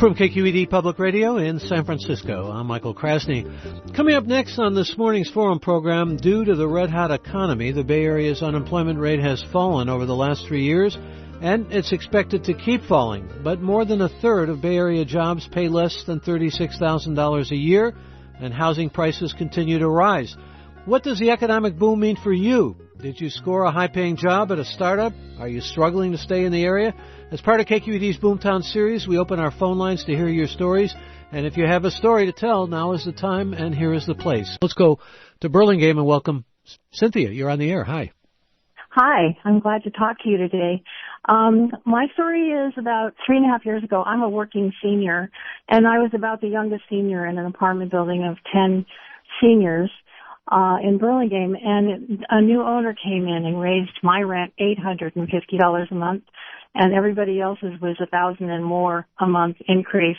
From KQED Public Radio in San Francisco, I'm Michael Krasny. Coming up next on this morning's Forum program, due to the red-hot economy, the Bay Area's unemployment rate has fallen over the last 3 years, and it's expected to keep falling. But more than a third of Bay Area jobs pay less than $36,000 a year, and housing prices continue to rise. What does the economic boom mean for you? Did you score a high-paying job at a startup? Are you struggling to stay in the area? As part of KQED's Boomtown series, we open our phone lines to hear your stories. And if you have a story to tell, now is the time and here is the place. Let's go to Burlingame and welcome Cynthia. You're on the air. Hi. Hi. I'm glad to talk to you today. My story is about 3.5 years ago. I'm a working senior, and I was about the youngest senior in an apartment building of 10 seniors in Burlingame, and a new owner came in and raised my rent $850 a month, and everybody else's was $1,000 and more a month increase.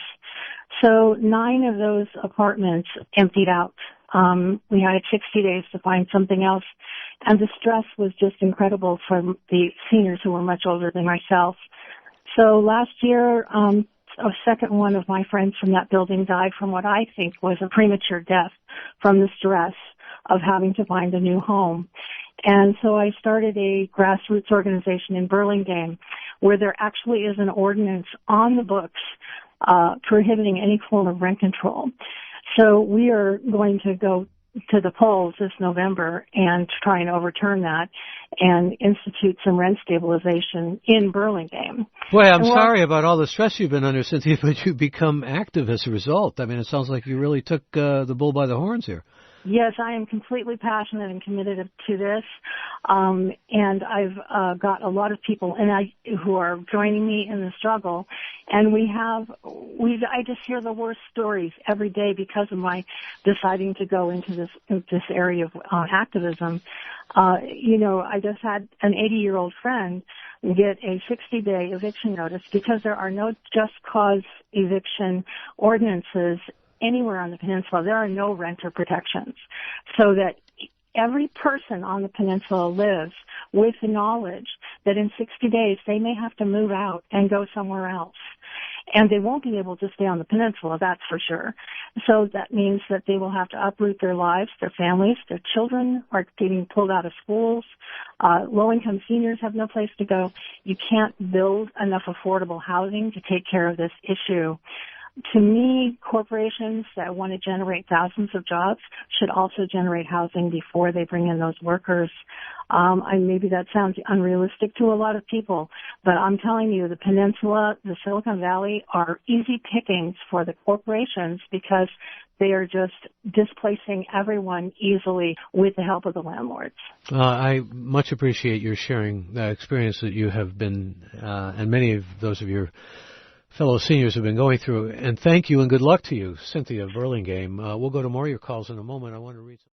So 9 of those apartments emptied out. We had 60 days to find something else, and the stress was just incredible for the seniors who were much older than myself. So last year, a second one of my friends from that building died from what I think was a premature death from the stress of having to find a new home. And so I started a grassroots organization in Burlingame where there actually is an ordinance on the books prohibiting any form of rent control. So we are going to go to the polls this November and try and overturn that and institute some rent stabilization in Burlingame. Boy, I'm sorry about all the stress you've been under, Cynthia, but you've become active as a result. I mean, it sounds like you really took the bull by the horns here. Yes, I am completely passionate and committed to this, and I've got a lot of people who are joining me in the struggle. And I just hear the worst stories every day because of my deciding to go into this area of activism. I just had an 80-year-old friend get a 60-day eviction notice because there are no just cause eviction ordinances anywhere on the peninsula. There are no renter protections, so that every person on the peninsula lives with the knowledge that in 60 days they may have to move out and go somewhere else. And they won't be able to stay on the peninsula, that's for sure. So that means that they will have to uproot their lives, their families, their children are getting pulled out of schools. Low-income seniors have no place to go. You can't build enough affordable housing to take care of this issue. To me, corporations that want to generate thousands of jobs should also generate housing before they bring in those workers. Maybe that sounds unrealistic to a lot of people, but I'm telling you, the peninsula, the Silicon Valley are easy pickings for the corporations because they are just displacing everyone easily with the help of the landlords. I much appreciate your sharing the experience that you have been, and many of those of your fellow seniors have been going through. And thank you and good luck to you, Cynthia of Burlingame. We'll go to more of your calls in a moment. I want to read some.